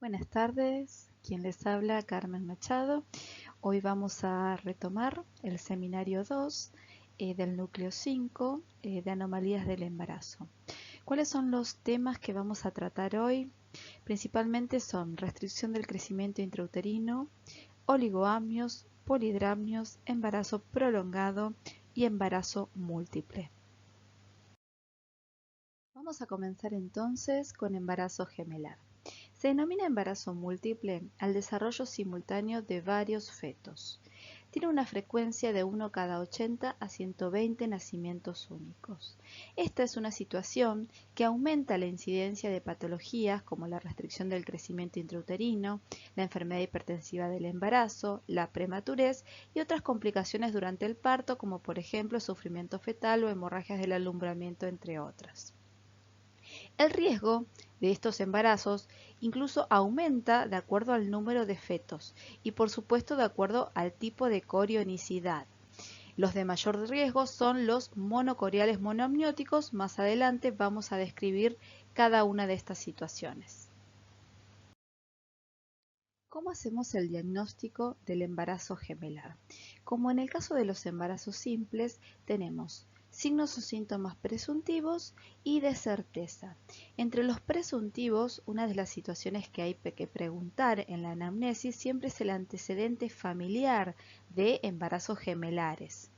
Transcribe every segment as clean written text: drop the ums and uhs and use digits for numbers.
Buenas tardes, quien les habla Carmen Machado. Hoy vamos a retomar el seminario 2 del núcleo 5 de anomalías del embarazo. ¿Cuáles son los temas que vamos a tratar hoy? Principalmente son restricción del crecimiento intrauterino, oligoamnios, polidramnios, embarazo prolongado y embarazo múltiple. Vamos a comenzar entonces con embarazo gemelar. Se denomina embarazo múltiple al desarrollo simultáneo de varios fetos. Tiene una frecuencia de 1 cada 80 a 120 nacimientos únicos. Esta es una situación que aumenta la incidencia de patologías como la restricción del crecimiento intrauterino, la enfermedad hipertensiva del embarazo, la prematurez y otras complicaciones durante el parto como por ejemplo sufrimiento fetal o hemorragias del alumbramiento, entre otras. El riesgo de estos embarazos incluso aumenta de acuerdo al número de fetos y por supuesto de acuerdo al tipo de corionicidad. Los de mayor riesgo son los monocoriales monoamnióticos. Más adelante vamos a describir cada una de estas situaciones. ¿Cómo hacemos el diagnóstico del embarazo gemelar? Como en el caso de los embarazos simples, tenemos signos o síntomas presuntivos y de certeza. Entre los presuntivos, una de las situaciones que hay que preguntar en la anamnesis siempre es el antecedente familiar de embarazos gemelares.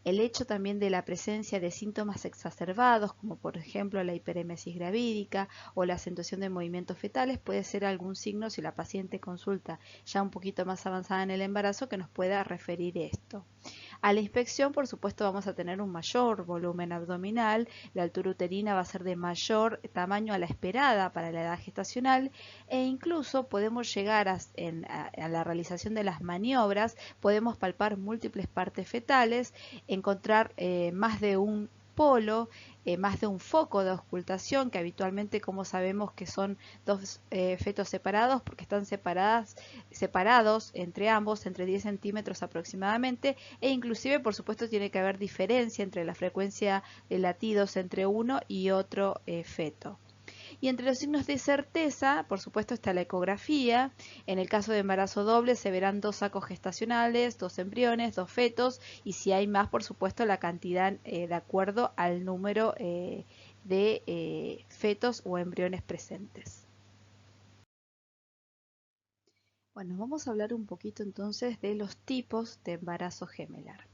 El hecho también de la presencia de síntomas exacerbados, como por ejemplo la hiperémesis gravídica o la acentuación de movimientos fetales, puede ser algún signo si la paciente consulta ya un poquito más avanzada en el embarazo que nos pueda referir esto. A la inspección, por supuesto, vamos a tener un mayor volumen abdominal, la altura uterina va a ser de mayor tamaño a la esperada para la edad gestacional e incluso podemos llegar a la realización de las maniobras, podemos palpar múltiples partes fetales, encontrar más de un polo, más de un foco de auscultación, que habitualmente como sabemos que son dos fetos separados porque están separados entre ambos entre 10 centímetros aproximadamente, e inclusive por supuesto tiene que haber diferencia entre la frecuencia de latidos entre uno y otro feto. Y entre los signos de certeza, por supuesto, está la ecografía. En el caso de embarazo doble se verán 2 sacos gestacionales, 2 embriones, 2 fetos, y si hay más, por supuesto, la cantidad de acuerdo al número de fetos o embriones presentes. Bueno, vamos a hablar un poquito entonces de los tipos de embarazo gemelar.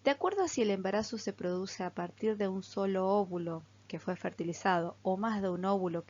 De acuerdo a si el embarazo se produce a partir de un solo óvulo que fue fertilizado o más de un óvulo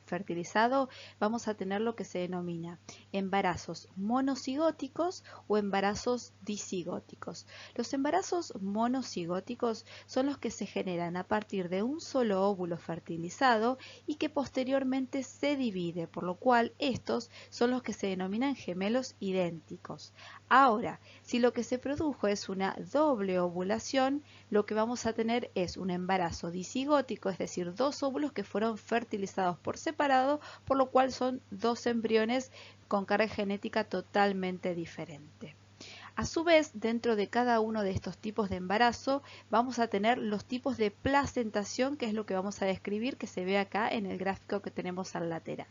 fertilizado, vamos a tener lo que se denomina embarazos monocigóticos o embarazos disigóticos. Los embarazos monocigóticos son los que se generan a partir de un solo óvulo fertilizado y que posteriormente se divide, por lo cual estos son los que se denominan gemelos idénticos. Ahora, si lo que se produjo es una doble ovulación, lo que vamos a tener es un embarazo disigótico, es decir, 2 óvulos que fueron fertilizados por separado, por lo cual son 2 embriones con carga genética totalmente diferente. A su vez, dentro de cada uno de estos tipos de embarazo, vamos a tener los tipos de placentación, que es lo que vamos a describir, que se ve acá en el gráfico que tenemos al lateral.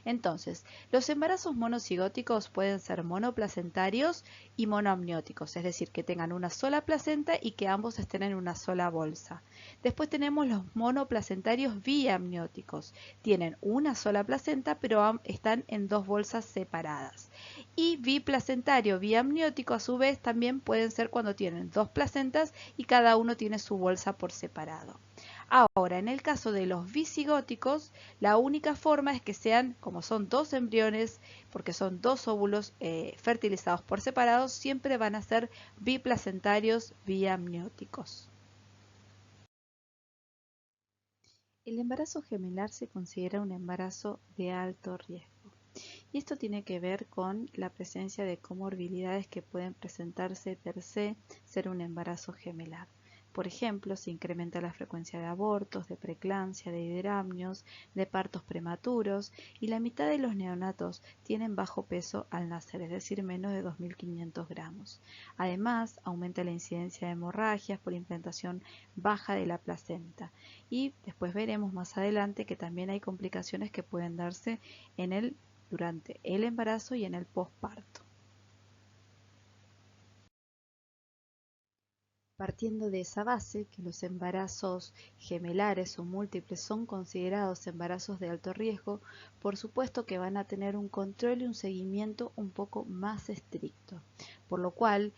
Entonces, los embarazos monocigóticos pueden ser monoplacentarios y monoamnióticos, es decir, que tengan una sola placenta y que ambos estén en una sola bolsa. Después tenemos los monoplacentarios biamnióticos. Tienen una sola placenta, pero están en 2 bolsas separadas. Y biplacentario biamniótico, a su vez, también pueden ser cuando tienen 2 placentas y cada uno tiene su bolsa por separado. Ahora, en el caso de los bisigóticos, la única forma es que sean, como son 2 embriones, porque son 2 óvulos fertilizados por separado, siempre van a ser biplacentarios biamnióticos. El embarazo gemelar se considera un embarazo de alto riesgo. Y esto tiene que ver con la presencia de comorbilidades que pueden presentarse per se ser un embarazo gemelar. Por ejemplo, se incrementa la frecuencia de abortos, de preeclampsia, de hidramnios, de partos prematuros, y la mitad de los neonatos tienen bajo peso al nacer, es decir, menos de 2.500 gramos. Además, aumenta la incidencia de hemorragias por implantación baja de la placenta. Y después veremos más adelante que también hay complicaciones que pueden darse en el durante el embarazo y en el posparto. Partiendo de esa base, que los embarazos gemelares o múltiples son considerados embarazos de alto riesgo, por supuesto que van a tener un control y un seguimiento un poco más estricto, por lo cual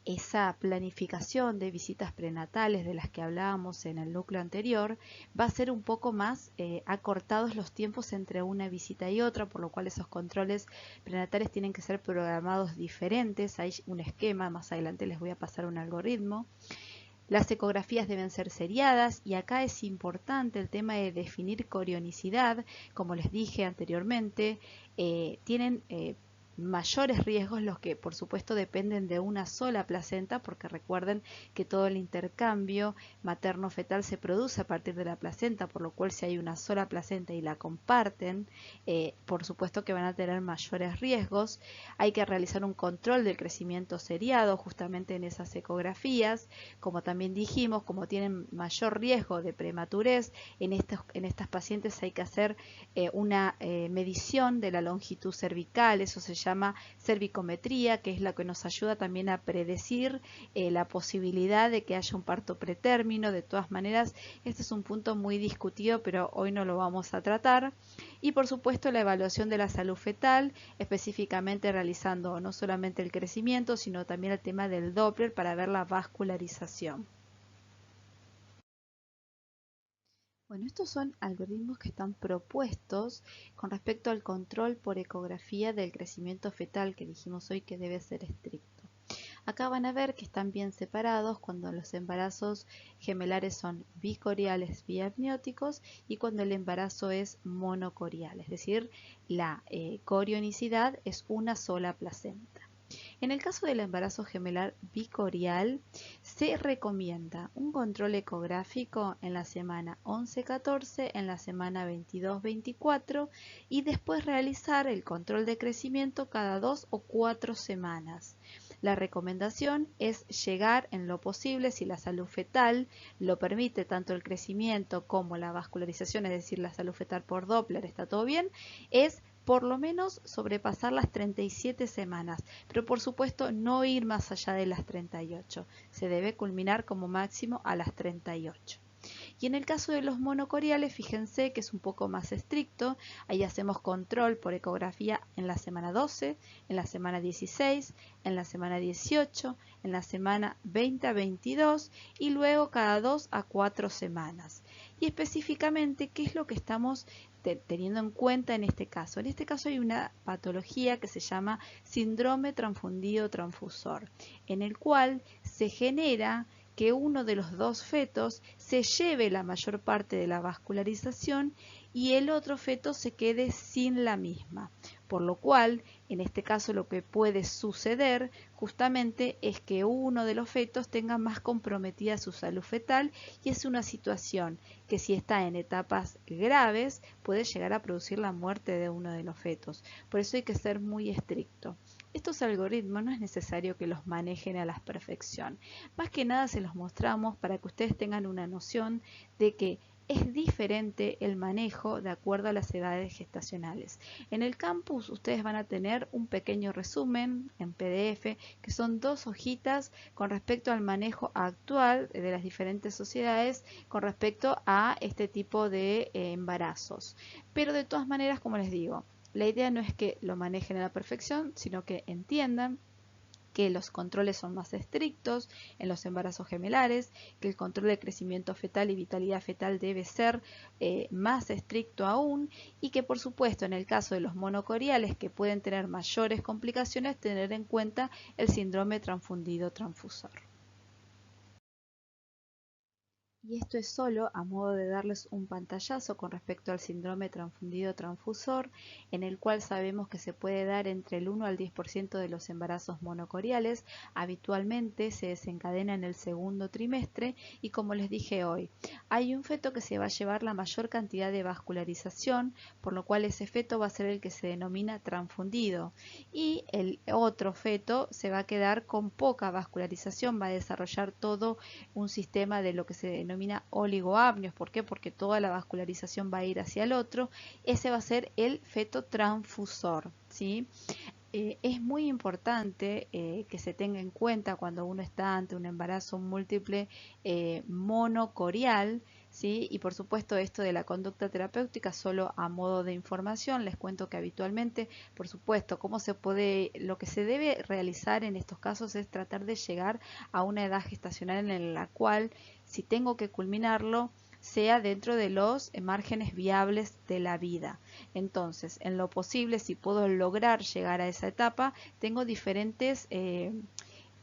esa planificación de visitas prenatales de las que hablábamos en el núcleo anterior va a ser un poco más acortados los tiempos entre una visita y otra, por lo cual esos controles prenatales tienen que ser programados diferentes. Hay un esquema, más adelante les voy a pasar un algoritmo. Las ecografías deben ser seriadas y acá es importante el tema de definir corionicidad. Como les dije anteriormente, tienen mayores riesgos los que por supuesto dependen de una sola placenta, porque recuerden que todo el intercambio materno-fetal se produce a partir de la placenta, por lo cual si hay una sola placenta y la comparten, por supuesto que van a tener mayores riesgos. Hay que realizar un control del crecimiento seriado justamente en esas ecografías. Como también dijimos, como tienen mayor riesgo de prematurez, en estas pacientes hay que hacer una medición de la longitud cervical. Eso se llama cervicometría, que es la que nos ayuda también a predecir la posibilidad de que haya un parto pretérmino. De todas maneras, este es un punto muy discutido, pero hoy no lo vamos a tratar. Y por supuesto la evaluación de la salud fetal, específicamente realizando no solamente el crecimiento, sino también el tema del Doppler para ver la vascularización. Bueno, estos son algoritmos que están propuestos con respecto al control por ecografía del crecimiento fetal, que dijimos hoy que debe ser estricto. Acá van a ver que están bien separados cuando los embarazos gemelares son bicoriales biamnióticos y cuando el embarazo es monocorial, es decir, la corionicidad es una sola placenta. En el caso del embarazo gemelar bicorial, se recomienda un control ecográfico en la semana 11-14, en la semana 22-24 y después realizar el control de crecimiento cada 2 o 4 semanas. La recomendación es llegar en lo posible, si la salud fetal lo permite, tanto el crecimiento como la vascularización, es decir, la salud fetal por Doppler está todo bien, es por lo menos sobrepasar las 37 semanas, pero por supuesto no ir más allá de las 38. Se debe culminar como máximo a las 38. Y en el caso de los monocoriales, fíjense que es un poco más estricto. Ahí hacemos control por ecografía en la semana 12, en la semana 16, en la semana 18, en la semana 20 a 22 y luego cada 2 a 4 semanas. Y específicamente, ¿qué es lo que estamos teniendo en cuenta en este caso? En este caso hay una patología que se llama síndrome transfundido transfusor, en el cual se genera que uno de los dos fetos se lleve la mayor parte de la vascularización y el otro feto se quede sin la misma. Por lo cual, en este caso lo que puede suceder justamente es que uno de los fetos tenga más comprometida su salud fetal y es una situación que si está en etapas graves puede llegar a producir la muerte de uno de los fetos. Por eso hay que ser muy estricto. Estos algoritmos no es necesario que los manejen a la perfección. Más que nada se los mostramos para que ustedes tengan una noción de que es diferente el manejo de acuerdo a las edades gestacionales. En el campus ustedes van a tener un pequeño resumen en PDF que son 2 hojitas con respecto al manejo actual de las diferentes sociedades con respecto a este tipo de embarazos. Pero de todas maneras, como les digo, la idea no es que lo manejen a la perfección, sino que entiendan que los controles son más estrictos en los embarazos gemelares, que el control de crecimiento fetal y vitalidad fetal debe ser más estricto aún y que por supuesto en el caso de los monocoriales que pueden tener mayores complicaciones, tener en cuenta el síndrome transfundido transfusor. Y esto es solo a modo de darles un pantallazo con respecto al síndrome transfundido transfusor, en el cual sabemos que se puede dar entre el 1 al 10% de los embarazos monocoriales. Habitualmente se desencadena en el segundo trimestre y como les dije hoy, hay un feto que se va a llevar la mayor cantidad de vascularización, por lo cual ese feto va a ser el que se denomina transfundido y el otro feto se va a quedar con poca vascularización, va a desarrollar todo un sistema de lo que se denomina denomina oligoamnios. ¿Por qué? Porque toda la vascularización va a ir hacia el otro. Ese va a ser el feto transfusor, ¿sí? Es muy importante que se tenga en cuenta cuando uno está ante un embarazo múltiple monocorial, ¿sí? Y por supuesto esto de la conducta terapéutica solo a modo de información. Les cuento que habitualmente, por supuesto, lo que se debe realizar en estos casos es tratar de llegar a una edad gestacional en la cual, si tengo que culminarlo, sea dentro de los márgenes viables de la vida. Entonces, en lo posible, si puedo lograr llegar a esa etapa, tengo diferentes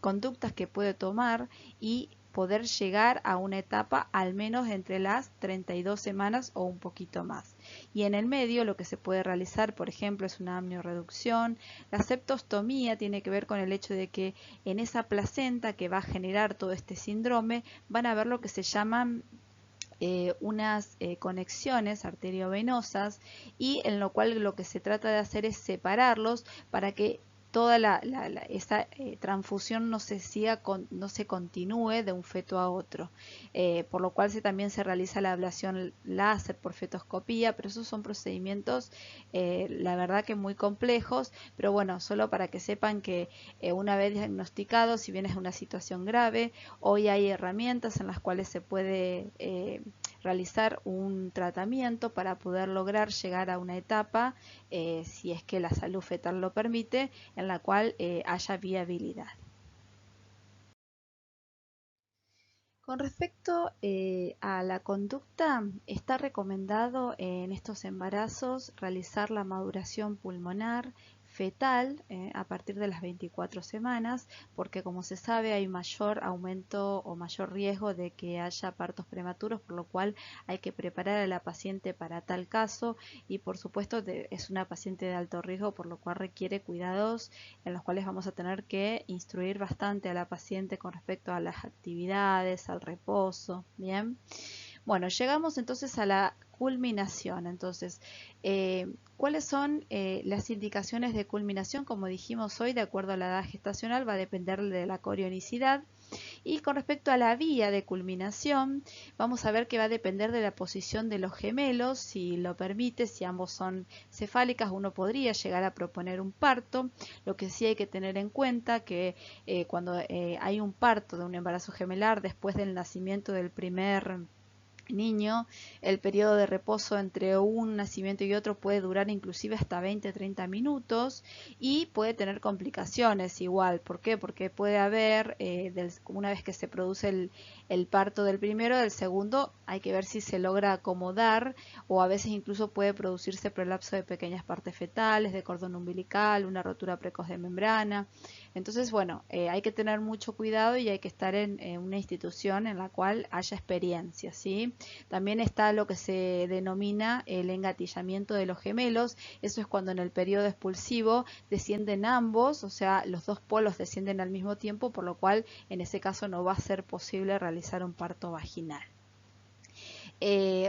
conductas que puedo tomar y poder llegar a una etapa al menos entre las 32 semanas o un poquito más. Y en el medio lo que se puede realizar, por ejemplo, es una amniorreducción. La septostomía tiene que ver con el hecho de que en esa placenta que va a generar todo este síndrome van a haber lo que se llaman unas conexiones arteriovenosas, y en lo cual lo que se trata de hacer es separarlos para que toda esa transfusión no se continúe de un feto a otro, por lo cual también se realiza la ablación láser por fetoscopía, pero esos son procedimientos la verdad que muy complejos, pero bueno, solo para que sepan que una vez diagnosticado, si bien es una situación grave, hoy hay herramientas en las cuales se puede realizar un tratamiento para poder lograr llegar a una etapa, si es que la salud fetal lo permite, en la cual haya viabilidad. Con respecto a la conducta, está recomendado en estos embarazos realizar la maduración pulmonar fetal a partir de las 24 semanas, porque como se sabe hay mayor aumento o mayor riesgo de que haya partos prematuros, por lo cual hay que preparar a la paciente para tal caso, y por supuesto es una paciente de alto riesgo, por lo cual requiere cuidados en los cuales vamos a tener que instruir bastante a la paciente con respecto a las actividades, al reposo. Bien, bueno, llegamos entonces a la culminación. Entonces, ¿cuáles son las indicaciones de culminación? Como dijimos hoy, de acuerdo a la edad gestacional, va a depender de la corionicidad. Y con respecto a la vía de culminación, vamos a ver que va a depender de la posición de los gemelos. Si lo permite, si ambos son cefálicas, uno podría llegar a proponer un parto. Lo que sí hay que tener en cuenta que cuando hay un parto de un embarazo gemelar después del nacimiento del primer niño, el periodo de reposo entre un nacimiento y otro puede durar inclusive hasta 20-30 minutos y puede tener complicaciones igual. ¿Por qué? Porque puede haber, una vez que se produce el parto del primero, del segundo hay que ver si se logra acomodar, o a veces incluso puede producirse prolapso de pequeñas partes fetales, de cordón umbilical, una rotura precoz de membrana. Entonces, bueno, hay que tener mucho cuidado y hay que estar en una institución en la cual haya experiencia, ¿sí? También está lo que se denomina el engatillamiento de los gemelos. Eso es cuando en el periodo expulsivo descienden ambos, o sea, los dos polos descienden al mismo tiempo, por lo cual en ese caso no va a ser posible realizar un parto vaginal.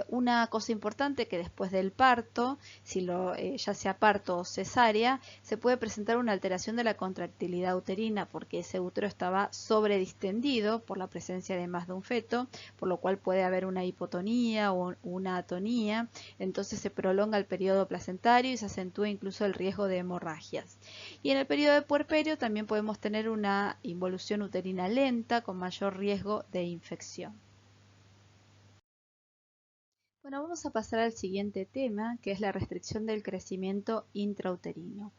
Una cosa importante, que después del parto, ya sea parto o cesárea, se puede presentar una alteración de la contractilidad uterina, porque ese útero estaba sobredistendido por la presencia de más de un feto, por lo cual puede haber una hipotonía o una atonía. Entonces se prolonga el periodo placentario y se acentúa incluso el riesgo de hemorragias. Y en el periodo de puerperio también podemos tener una involución uterina lenta con mayor riesgo de infección. Bueno, vamos a pasar al siguiente tema, que es la restricción del crecimiento intrauterino.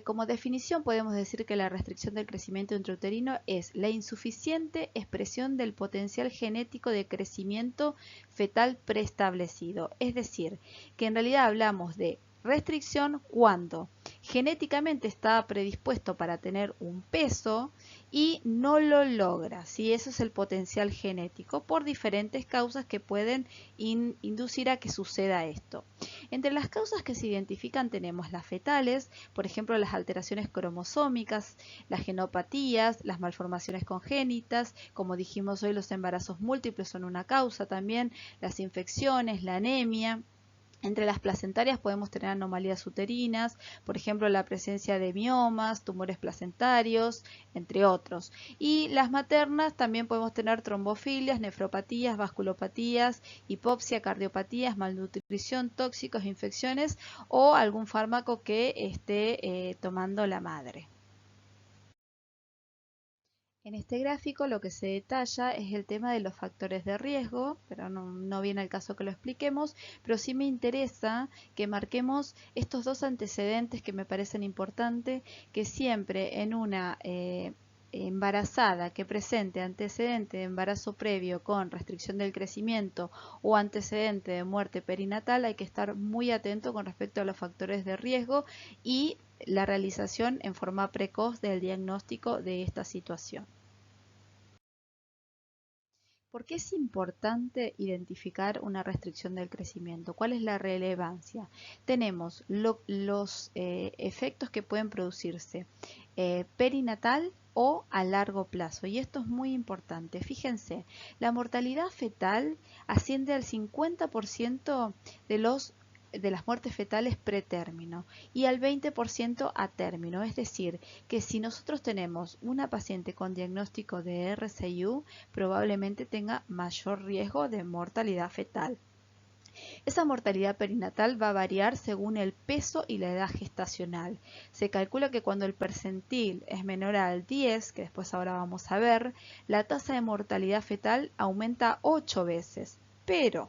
Como definición podemos decir que la restricción del crecimiento intrauterino es la insuficiente expresión del potencial genético de crecimiento fetal preestablecido. Es decir, que en realidad hablamos de restricción cuando genéticamente está predispuesto para tener un peso y no lo logra, ¿sí? Eso es el potencial genético, por diferentes causas que pueden inducir a que suceda esto. Entre las causas que se identifican tenemos las fetales, por ejemplo las alteraciones cromosómicas, las genopatías, las malformaciones congénitas, como dijimos hoy los embarazos múltiples son una causa también, las infecciones, la anemia. Entre las placentarias podemos tener anomalías uterinas, por ejemplo la presencia de miomas, tumores placentarios, entre otros. Y las maternas también podemos tener trombofilias, nefropatías, vasculopatías, hipopsia, cardiopatías, malnutrición, tóxicos, infecciones o algún fármaco que esté tomando la madre. En este gráfico lo que se detalla es el tema de los factores de riesgo, pero no viene al caso que lo expliquemos, pero sí me interesa que marquemos estos dos antecedentes que me parecen importantes, que siempre en una embarazada que presente antecedente de embarazo previo con restricción del crecimiento o antecedente de muerte perinatal hay que estar muy atento con respecto a los factores de riesgo y la realización en forma precoz del diagnóstico de esta situación. ¿Por qué es importante identificar una restricción del crecimiento? ¿Cuál es la relevancia? Tenemos los efectos que pueden producirse perinatal o a largo plazo. Y esto es muy importante. Fíjense, la mortalidad fetal asciende al 50% de las muertes fetales pretérmino y al 20% a término. Es decir, que si nosotros tenemos una paciente con diagnóstico de RCIU, probablemente tenga mayor riesgo de mortalidad fetal. Esa mortalidad perinatal va a variar según el peso y la edad gestacional. Se calcula que cuando el percentil es menor al 10, que después ahora vamos a ver, la tasa de mortalidad fetal aumenta 8 veces. Pero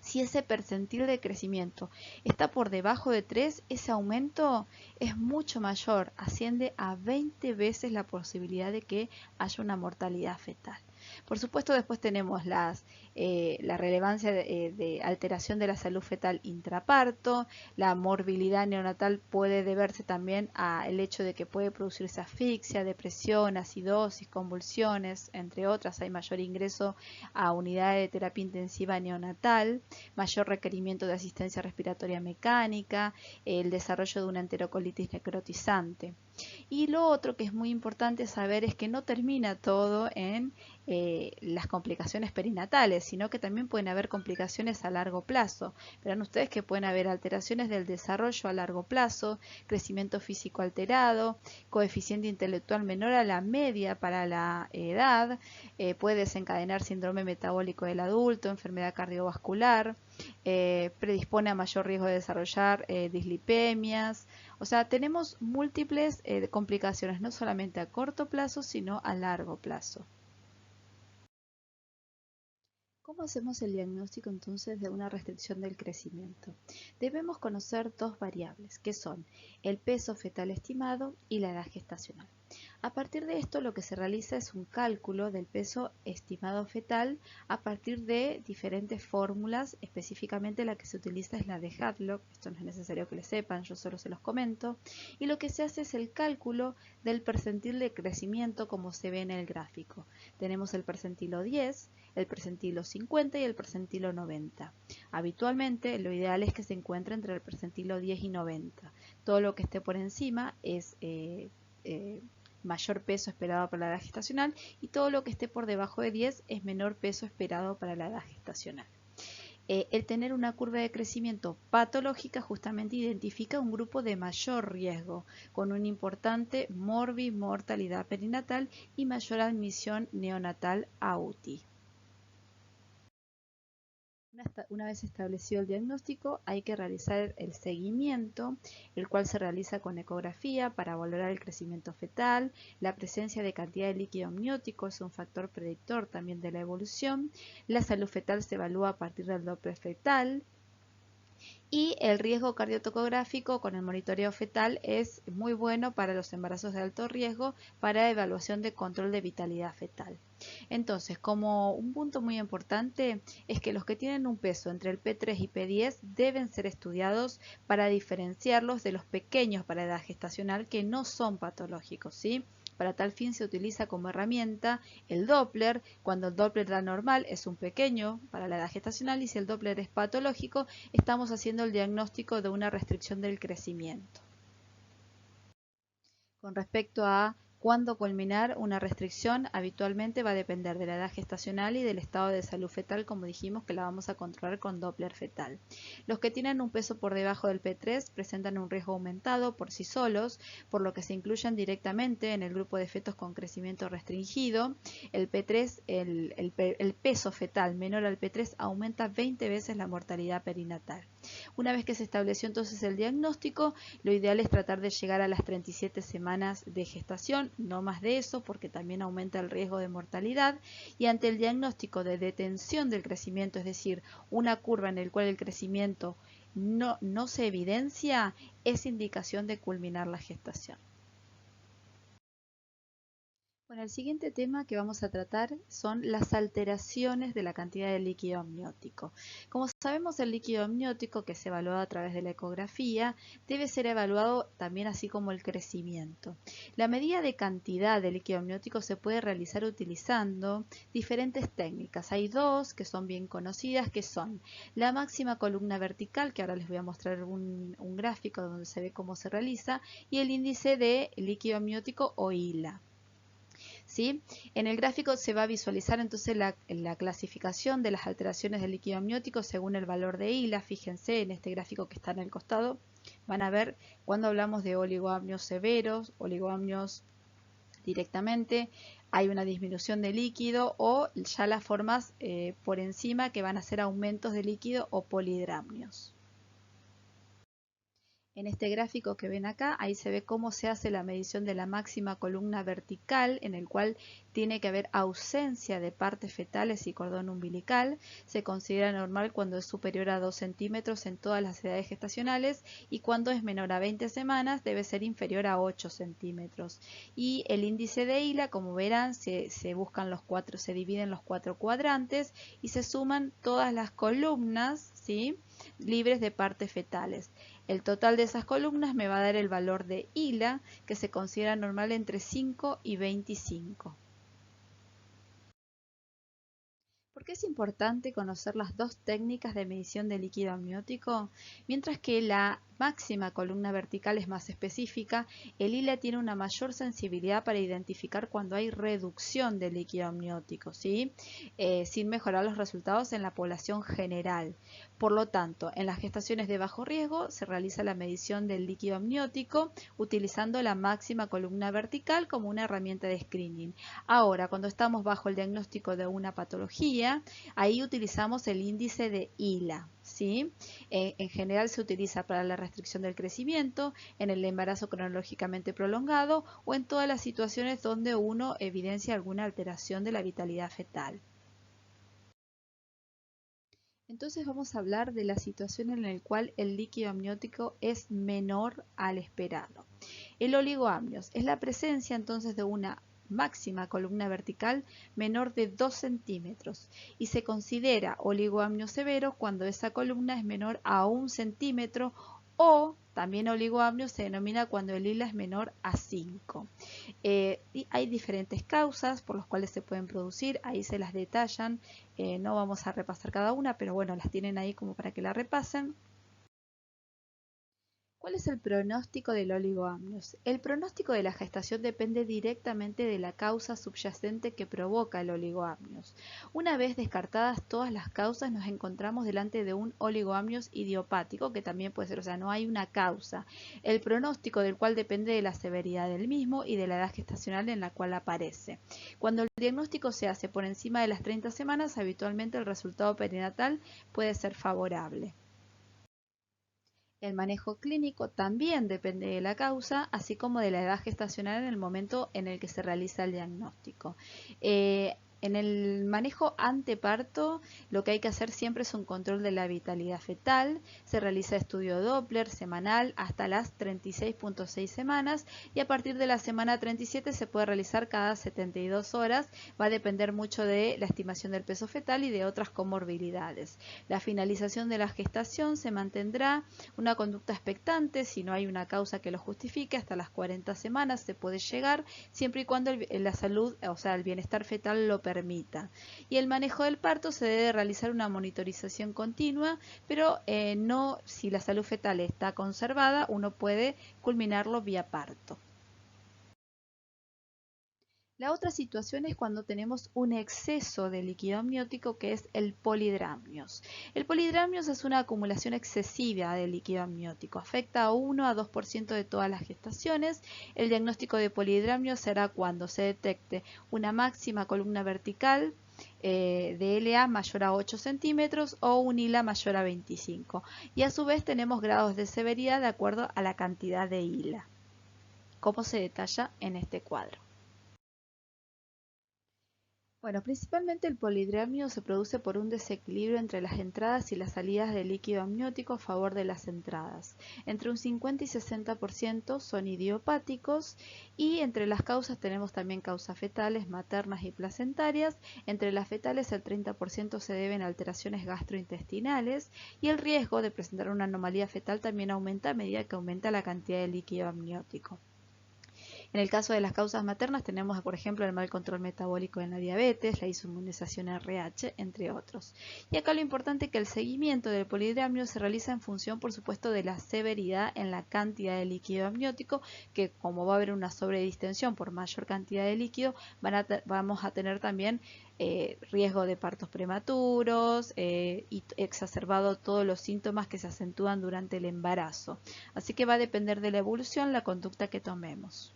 si ese percentil de crecimiento está por debajo de 3, ese aumento es mucho mayor, asciende a 20 veces la posibilidad de que haya una mortalidad fetal. Por supuesto, después tenemos la relevancia de alteración de la salud fetal intraparto. La morbilidad neonatal puede deberse también al hecho de que puede producirse asfixia, depresión, acidosis, convulsiones, entre otras. Hay mayor ingreso a unidades de terapia intensiva neonatal, mayor requerimiento de asistencia respiratoria mecánica, el desarrollo de una enterocolitis necrotizante. Y lo otro que es muy importante saber es que no termina todo en las complicaciones perinatales, sino que también pueden haber complicaciones a largo plazo. Verán ustedes que pueden haber alteraciones del desarrollo a largo plazo, crecimiento físico alterado, coeficiente intelectual menor a la media para la edad, puede desencadenar síndrome metabólico del adulto, enfermedad cardiovascular, predispone a mayor riesgo de desarrollar dislipemias. O sea, tenemos múltiples complicaciones, no solamente a corto plazo, sino a largo plazo. ¿Cómo hacemos el diagnóstico entonces de una restricción del crecimiento? Debemos conocer dos variables, que son el peso fetal estimado y la edad gestacional. A partir de esto lo que se realiza es un cálculo del peso estimado fetal a partir de diferentes fórmulas, específicamente la que se utiliza es la de Hadlock, esto no es necesario que lo sepan, yo solo se los comento, y lo que se hace es el cálculo del percentil de crecimiento como se ve en el gráfico. Tenemos el percentilo 10, el percentilo 50 y el percentilo 90. Habitualmente lo ideal es que se encuentre entre el percentilo 10 y 90. Todo lo que esté por encima es mayor peso esperado para la edad gestacional y todo lo que esté por debajo de 10 es menor peso esperado para la edad gestacional. El tener una curva de crecimiento patológica justamente identifica un grupo de mayor riesgo, con una importante mortalidad perinatal y mayor admisión neonatal a UTI. Una vez establecido el diagnóstico, hay que realizar el seguimiento, el cual se realiza con ecografía para valorar el crecimiento fetal. La presencia de cantidad de líquido amniótico es un factor predictor también de la evolución. La salud fetal se evalúa a partir del Doppler fetal. Y el riesgo cardiotocográfico con el monitoreo fetal es muy bueno para los embarazos de alto riesgo para evaluación de control de vitalidad fetal. Entonces, como un punto muy importante es que los que tienen un peso entre el P3 y P10 deben ser estudiados para diferenciarlos de los pequeños para edad gestacional que no son patológicos, ¿sí? Para tal fin se utiliza como herramienta el Doppler. Cuando el Doppler da normal es un pequeño para la edad gestacional y si el Doppler es patológico estamos haciendo el diagnóstico de una restricción del crecimiento. Con respecto a Cuándo culminar una restricción habitualmente va a depender de la edad gestacional y del estado de salud fetal, como dijimos que la vamos a controlar con Doppler fetal. Los que tienen un peso por debajo del P3 presentan un riesgo aumentado por sí solos, por lo que se incluyen directamente en el grupo de fetos con crecimiento restringido. El P3, el peso fetal menor al P3 aumenta 20 veces la mortalidad perinatal. Una vez que se estableció entonces el diagnóstico, lo ideal es tratar de llegar a las 37 semanas de gestación, no más de eso, porque también aumenta el riesgo de mortalidad. Y ante el diagnóstico de detención del crecimiento, es decir, una curva en la cual el crecimiento no se evidencia, es indicación de culminar la gestación. Bueno, el siguiente tema que vamos a tratar son las alteraciones de la cantidad de líquido amniótico. Como sabemos, el líquido amniótico, que se evalúa a través de la ecografía, debe ser evaluado también así como el crecimiento. La medida de cantidad de líquido amniótico se puede realizar utilizando diferentes técnicas. Hay dos que son bien conocidas, que son la máxima columna vertical, que ahora les voy a mostrar un gráfico donde se ve cómo se realiza, y el índice de líquido amniótico o ILA. ¿Sí? En el gráfico se va a visualizar entonces la clasificación de las alteraciones del líquido amniótico según el valor de ILA. Fíjense en este gráfico que está en el costado, van a ver cuando hablamos de oligoamnios severos, oligoamnios directamente, hay una disminución de líquido o ya las formas por encima que van a ser aumentos de líquido o polidramnios. En este gráfico que ven acá, ahí se ve cómo se hace la medición de la máxima columna vertical, en el cual tiene que haber ausencia de partes fetales y cordón umbilical. Se considera normal cuando es superior a 2 centímetros en todas las edades gestacionales, y cuando es menor a 20 semanas debe ser inferior a 8 centímetros. Y el índice de ILA, como verán, se dividen los 4 cuadrantes y se suman todas las columnas, ¿sí?, libres de partes fetales. El total de esas columnas me va a dar el valor de ILA, que se considera normal entre 5 y 25. ¿Por qué es importante conocer las dos técnicas de medición de líquido amniótico? Mientras que la máxima columna vertical es más específica, el ILA tiene una mayor sensibilidad para identificar cuando hay reducción de líquido amniótico, ¿sí? Sin mejorar los resultados en la población general. Por lo tanto, en las gestaciones de bajo riesgo se realiza la medición del líquido amniótico utilizando la máxima columna vertical como una herramienta de screening. Ahora, cuando estamos bajo el diagnóstico de una patología, ahí utilizamos el índice de ILA, ¿sí? En general se utiliza para la restricción del crecimiento, en el embarazo cronológicamente prolongado o en todas las situaciones donde uno evidencia alguna alteración de la vitalidad fetal. Entonces vamos a hablar de la situación en la cual el líquido amniótico es menor al esperado. El oligoamnios es la presencia entonces de una máxima columna vertical menor de 2 centímetros y se considera oligoamnio severo cuando esa columna es menor a 1 centímetro, o también oligoamnio se denomina cuando el ILA es menor a 5. Y hay diferentes causas por las cuales se pueden producir, ahí se las detallan, no vamos a repasar cada una, pero bueno, las tienen ahí como para que la repasen. ¿Cuál es el pronóstico del oligoamnios? El pronóstico de la gestación depende directamente de la causa subyacente que provoca el oligoamnios. Una vez descartadas todas las causas, nos encontramos delante de un oligoamnios idiopático, que también puede ser, o sea, no hay una causa. El pronóstico del cual depende de la severidad del mismo y de la edad gestacional en la cual aparece. Cuando el diagnóstico se hace por encima de las 30 semanas, habitualmente el resultado perinatal puede ser favorable. El manejo clínico también depende de la causa, así como de la edad gestacional en el momento en el que se realiza el diagnóstico. En el manejo anteparto, lo que hay que hacer siempre es un control de la vitalidad fetal. Se realiza estudio Doppler semanal hasta las 36.6 semanas y a partir de la semana 37 se puede realizar cada 72 horas. Va a depender mucho de la estimación del peso fetal y de otras comorbilidades. La finalización de la gestación se mantendrá una conducta expectante. Si no hay una causa que lo justifique, hasta las 40 semanas se puede llegar, siempre y cuando la salud, o sea, el bienestar fetal lo permita. Y el manejo del parto se debe realizar una monitorización continua, pero no, si la salud fetal está conservada, uno puede culminarlo vía parto. La otra situación es cuando tenemos un exceso de líquido amniótico, que es el polidramnios. El polidramnios es una acumulación excesiva de líquido amniótico. Afecta a 1 a 2% de todas las gestaciones. El diagnóstico de polidramnios será cuando se detecte una máxima columna vertical de LA mayor a 8 centímetros o un ILA mayor a 25. Y a su vez tenemos grados de severidad de acuerdo a la cantidad de ILA, como se detalla en este cuadro. Bueno, principalmente el polidramnio se produce por un desequilibrio entre las entradas y las salidas de líquido amniótico a favor de las entradas. Entre un 50 y 60% son idiopáticos y entre las causas tenemos también causas fetales, maternas y placentarias. Entre las fetales el 30% se deben a alteraciones gastrointestinales y el riesgo de presentar una anomalía fetal también aumenta a medida que aumenta la cantidad de líquido amniótico. En el caso de las causas maternas tenemos, por ejemplo, el mal control metabólico en la diabetes, la inmunización RH, entre otros. Y acá lo importante es que el seguimiento del polidramnio se realiza en función, por supuesto, de la severidad en la cantidad de líquido amniótico, que como va a haber una sobredistensión por mayor cantidad de líquido, vamos a tener también riesgo de partos prematuros y exacerbado todos los síntomas que se acentúan durante el embarazo. Así que va a depender de la evolución la conducta que tomemos.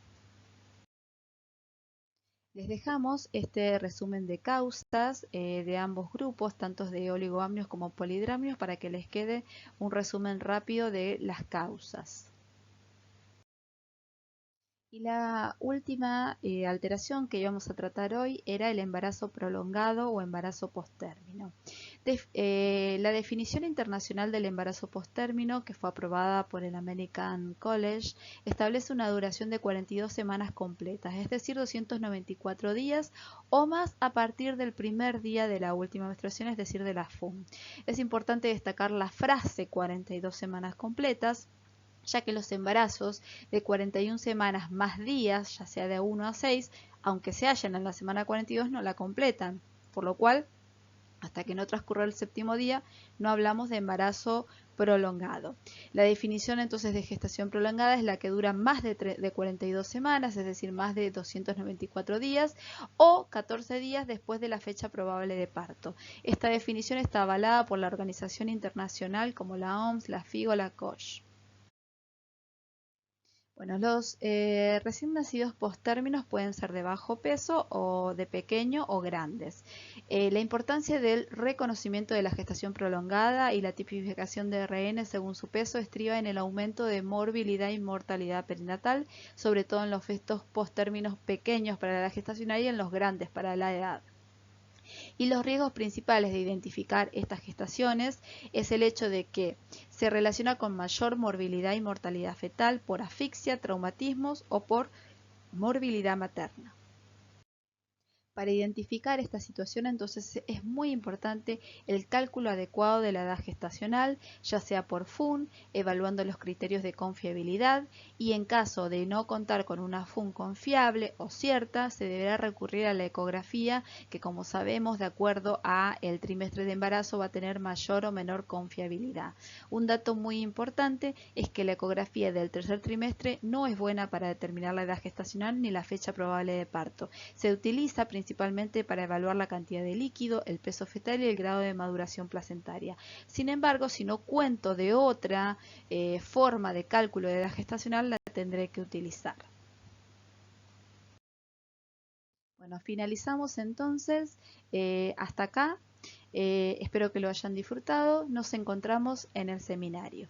Les dejamos este resumen de causas de ambos grupos, tanto de oligoamnios como polidramnios, para que les quede un resumen rápido de las causas. Y la última alteración que íbamos a tratar hoy era el embarazo prolongado o embarazo posttérmino. La definición internacional del embarazo posttérmino, que fue aprobada por el American College, establece una duración de 42 semanas completas, es decir, 294 días o más a partir del primer día de la última menstruación, es decir, de la FUM. Es importante destacar la frase 42 semanas completas, ya que los embarazos de 41 semanas más días, ya sea de 1 a 6, aunque se hallen en la semana 42, no la completan, por lo cual, hasta que no transcurra el séptimo día, no hablamos de embarazo prolongado. La definición entonces de gestación prolongada es la que dura más de 42 semanas, es decir, más de 294 días o 14 días después de la fecha probable de parto. Esta definición está avalada por la organización internacional como la OMS, la FIGO, la COSH. Bueno, los recién nacidos posttérminos pueden ser de bajo peso o de pequeño o grandes. La importancia del reconocimiento de la gestación prolongada y la tipificación de RN según su peso estriba en el aumento de morbilidad y mortalidad perinatal, sobre todo en los fetos posttérminos pequeños para la gestacional y en los grandes para la edad. Y los riesgos principales de identificar estas gestaciones es el hecho de que se relaciona con mayor morbilidad y mortalidad fetal por asfixia, traumatismos o por morbilidad materna. Para identificar esta situación, entonces es muy importante el cálculo adecuado de la edad gestacional, ya sea por FUN, evaluando los criterios de confiabilidad, y en caso de no contar con una FUN confiable o cierta, se deberá recurrir a la ecografía, que como sabemos, de acuerdo a el trimestre de embarazo, va a tener mayor o menor confiabilidad. Un dato muy importante es que la ecografía del tercer trimestre no es buena para determinar la edad gestacional ni la fecha probable de parto. Se utiliza principalmente para evaluar la cantidad de líquido, el peso fetal y el grado de maduración placentaria. Sin embargo, si no cuento de otra forma de cálculo de edad gestacional, la tendré que utilizar. Bueno, finalizamos entonces hasta acá. Espero que lo hayan disfrutado. Nos encontramos en el seminario.